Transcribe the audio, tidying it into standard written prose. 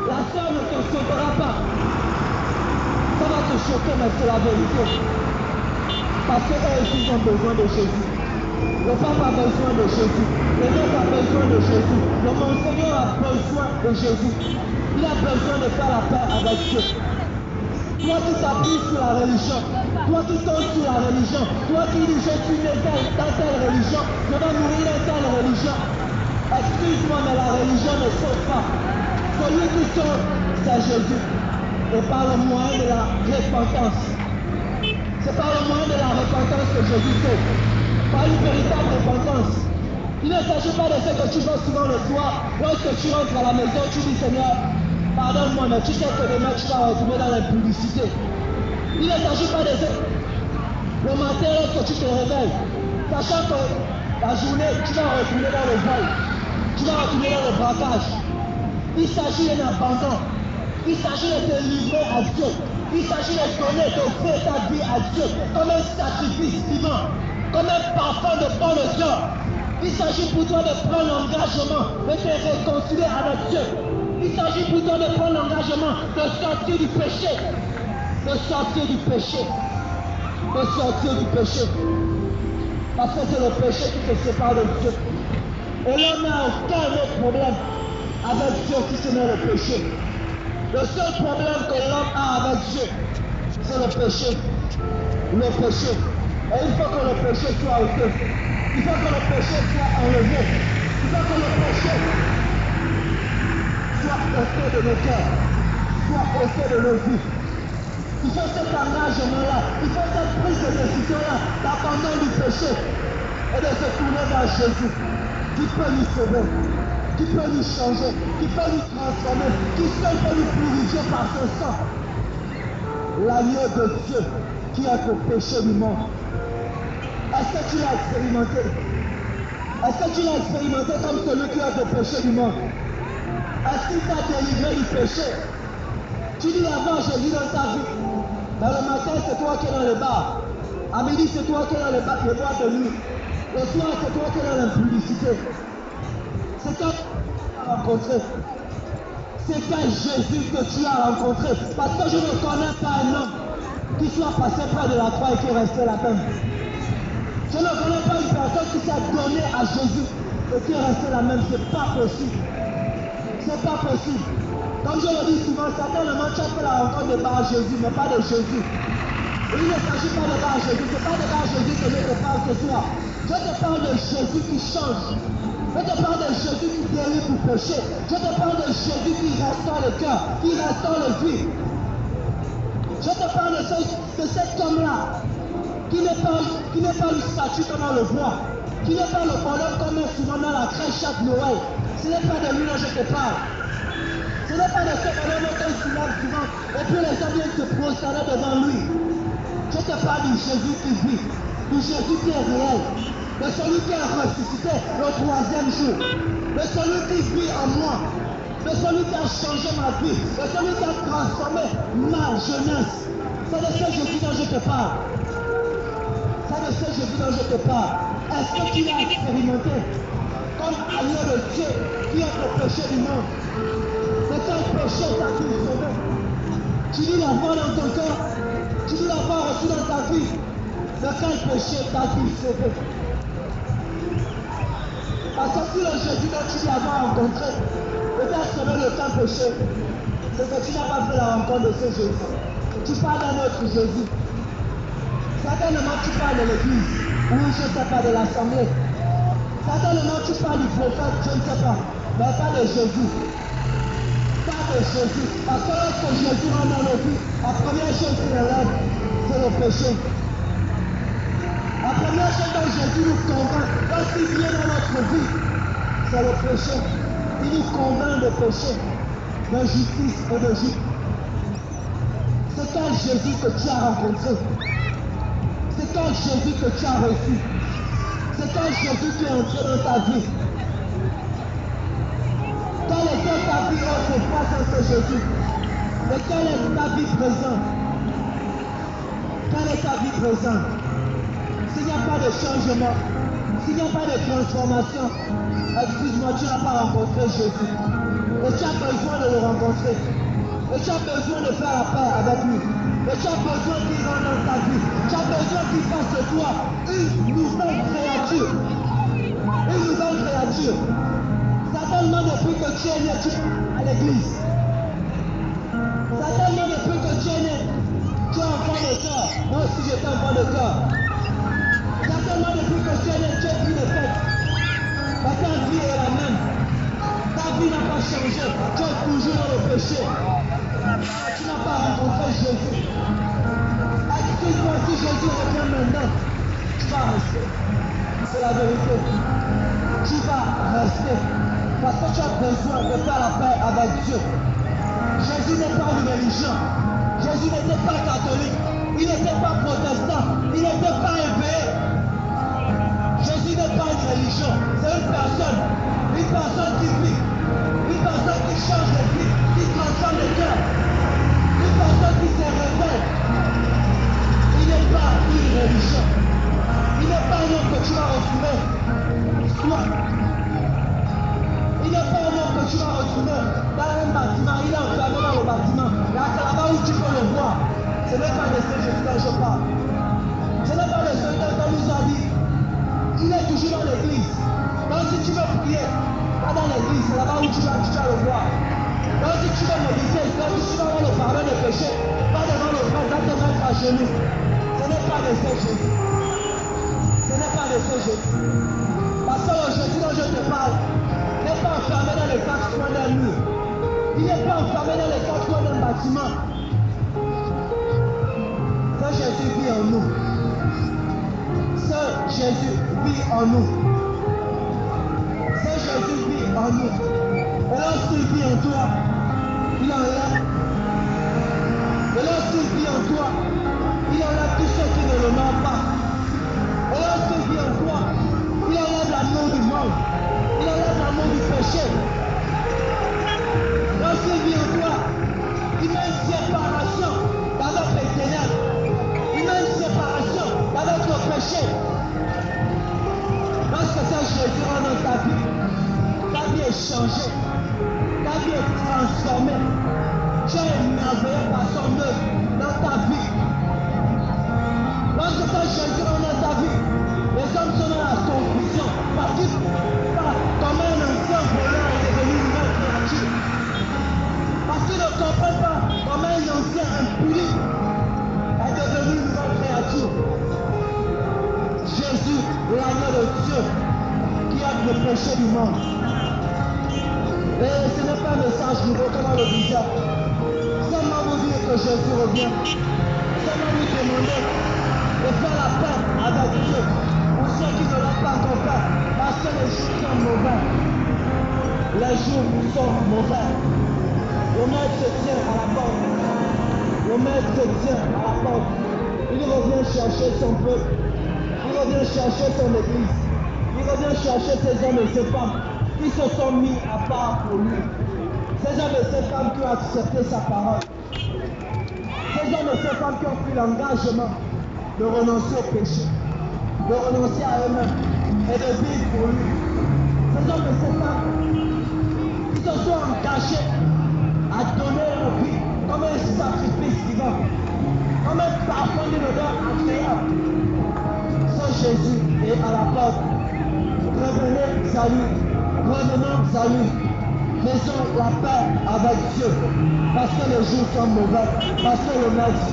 La sœur ne te sauvera pas. Ça va te choquer, mais c'est la vérité. Parce qu'eux aussi ont besoin de Jésus. Le pape a besoin de Jésus. L'évêque a besoin de Jésus. Le monseigneur a besoin de Jésus. Il a besoin de faire la paix avec Dieu. Toi qui t'appuies sur la religion, toi qui tombes sur la religion, toi qui dis je suis né dans telle religion, je vais mourir dans telle religion. Excuse-moi, mais la religion ne sauve pas. Celui qui sauve, c'est Jésus. Et par le moyen de la repentance. C'est par le moyen de la repentance que Jésus sauve. Par une véritable repentance. Il ne s'agit pas de ce que tu vas souvent le soir, lorsque tu rentres à la maison, tu dis Seigneur, pardonne-moi, mais tu sais que demain tu vas retrouver dans l'impudicité. Il ne s'agit pas de ça. Le matin, lorsque tu te réveilles, sachant que la journée, tu vas retourner dans le vol, tu vas retourner dans le braquage. Il s'agit d'un abandon. Il s'agit de te livrer à Dieu. Il s'agit de donner, d'offrir ta vie à Dieu comme un sacrifice vivant, comme un parfum de bon odeur. Il s'agit pour toi de prendre l'engagement de te réconcilier avec Dieu. Il s'agit pour toi de prendre l'engagement de sortir du péché. De sortir du péché. De sortir du péché. Parce que c'est le péché qui te sépare de Dieu. Et l'homme n'a aucun autre problème avec Dieu qui ce n'est le péché. Le seul problème que l'homme a avec Dieu, c'est le péché. Le péché. Et il faut que le péché soit ôté. Il faut que le péché soit enlevé. Il faut que le péché soit ôté de nos cœurs, soit ôté de nos vies. Il faut cet engagement-là, il faut cette prise de décision-là, d'abandon du péché et de se tourner vers Jésus, qui peut nous sauver, qui peut nous changer, qui peut nous transformer, qui seul peut nous purifier par son sang. L'agneau de Dieu qui est le péché du monde. Est-ce que tu l'as expérimenté? Est-ce que tu l'as expérimenté comme celui qui a le péché du monde? Est-ce qu'il t'a délivré du péché? Tu dis avant Jésus dans ta vie. Dans le matin, c'est toi qui es dans le bar. À midi, c'est toi qui es dans le bois de nuit. Le soir, c'est toi qui es dans l'impudicité. C'est quand tu as rencontré. C'est quel Jésus que tu as rencontré. Parce que je ne connais pas un homme qui soit passé près de la croix et qui est resté la même. Je ne connais pas une personne qui s'est donnée à Jésus et qui est restée la même. C'est pas possible. C'est pas possible. Comme je le dis souvent, certainement tu as fait la rencontre de Bar Jésus, mais pas de Jésus. Et il ne s'agit pas de Bar Jésus, c'est pas de Bar Jésus que je te parle ce soir. Je te parle de Jésus qui change. Je te parle de Jésus qui guérit du péché. Je te parle de Jésus qui restaure le cœur, qui restaure le vie. Je te parle de cet homme-là qui n'est pas une statue comme on le voit, qui n'est pas le bonhomme comme on souvent dans la crèche chaque Noël. Ce n'est pas de lui dont je te parle. Ce n'est pas de ce bonhomme qu'on souvent, et puis les gens viennent se prosterner devant lui. Je te parle du Jésus qui vit, du Jésus qui est réel, de celui qui a ressuscité le 3e jour, de celui qui vit en moi, de celui qui a changé ma vie, de celui qui a transformé ma jeunesse. C'est de ce Jésus dont je te parle. C'est de ce Jésus dont je te parle. Est-ce que tu l'as expérimenté comme agneau de Dieu qui est le péché du monde? De quel péché t'as-tu sauvé? Tu dis la foi dans ton cœur, tu dis la foi reçue dans ta vie. De quel péché t'as-tu sauvé? Parce que si le Jésus dont tu dis avoir rencontré peut-être sauvé de quel péché, c'est que tu n'as pas fait la rencontre de ce Jésus. Tu parles d'un autre Jésus. Certainement tu parles de l'église, ou je ne sais pas, de l'assemblée. Certainement tu parles du prophète, je ne sais pas, mais pas de Jésus. Pas de Jésus. Parce que lorsque Jésus rentre dans nos vies, la première chose qu'il élève, c'est le péché. La première chose dont Jésus nous convainc, lorsqu'il vient dans notre vie, c'est le péché. Il nous convainc de péché, de justice et de justice. C'est quel Jésus que tu as rencontré? C'est quel Jésus que tu as reçu? C'est quel Jésus qui est entré dans ta vie? Quelle était ta vie autrefois sans ce Jésus? Et quelle est ta vie présente? Quelle est ta vie présente? S'il n'y a pas de changement, s'il n'y a pas de transformation, excuse-moi, tu n'as pas rencontré Jésus. Et tu as besoin de le rencontrer. rencontrer. Et tu as besoin de faire la paix avec lui. Et tu as besoin qu'il rentre dans ta vie. Tu as besoin qu'il fasse de toi une nouvelle créature. Une nouvelle créature. Certainement depuis que tu es né à l'église. Certainement depuis que tu es né, tu es enfant de cœur. Moi aussi j'étais enfant de cœur. Certainement depuis que tu es né, tu es pris de fête. Mais ta vie est la même. Ta vie n'a pas changé. Tu es toujours dans le péché. Tu n'as pas rencontré Jésus. Excuse-moi, si Jésus revient maintenant, tu vas rester. C'est la vérité. Tu vas rester. Parce que tu as besoin de faire la paix avec Dieu. Jésus n'est pas une religion. Jésus n'était pas catholique. Il n'était pas protestant. Il n'était pas éveillé. Jésus n'est pas une religion. C'est une personne. Une personne qui vit. Une personne qui change de vie. Qui transforme le cœur. Une personne qui se révèle. Il n'est pas une religion. Il n'est pas un homme que tu vas retrouver. Il n'est pas un homme que tu vas retrouver dans un bâtiment. Il est enfermé dans le bâtiment. Et à là-bas où tu peux le voir. Ce n'est pas de ce Jésus dont je parle. Ce n'est pas de celui dont on nous a dit. Il est toujours dans l'église. Donc si tu veux prier, va dans l'église. C'est là-bas où tu vas le voir. Donc si tu veux méditer, donc si tu vas avoir le pardon de péché, va devant le frère, va te mettre à genoux. Ce n'est pas de ce Jésus. Ce n'est pas de ce Jésus. Parce que le Jésus dont je te parle n'est pas enfermé dans les quatre coins d'un mur. Il n'est pas enfermé dans les quatre coins d'un bâtiment. Ce Jésus vit en nous. Ce Jésus vit en nous. Ce Jésus vit en nous. Et lorsqu'il vit en toi, il enlève. Et lorsqu'il vit en toi, il enlève tous ceux qui ne l'honorent pas. Et lorsqu'il vit en toi, il enlève l'amour du monde. Il enlève l'amour du péché. Lorsqu'il vit en toi, il met une séparation avec les ténèbres. Il met une séparation avec le péché. Lorsque ça Jésus rentre dans ta vie est changée. Ta vie est transformée. Tu es émerveillé par son œuvre dans ta vie. Lorsque ça Jésus rentre dans ta vie, les hommes sont dans la confusion. Parce qu'ils comme un ancien voleur est devenu une nouvelle créature. Parce qu'ils ne comprennent pas comment un ancien impuni est devenu une nouvelle créature. Jésus, l'agneau de Dieu, qui a le péché du monde. Et ce n'est pas un message nouveau comme on le disait. Seulement vous dire que Jésus revient. Seulement vous demander de faire la paix avec Dieu. Pour ceux qui ne l'ont pas compris. Parce que les jours sont mauvais. Les jours sont mauvais. Le maître se tient à la porte. Le maître se tient à la porte. Il revient chercher son peuple. Il revient chercher son église. Il revient chercher ces hommes et ces femmes qui se sont mis à part pour lui. Ces hommes et ces femmes qui ont accepté sa parole. Ces hommes et ces femmes qui ont pris l'engagement de renoncer au péché, de renoncer à eux-mêmes et de vivre pour lui. Ces hommes et ces femmes qui se sont engagés à donner leur vie comme un sacrifice vivant, comme un parfum d'une odeur agréable. Ce Jésus est à la porte. Revenez à lui. Revenons à lui. Faisons la paix avec Dieu. Parce que les jours sont mauvais. Parce que le maître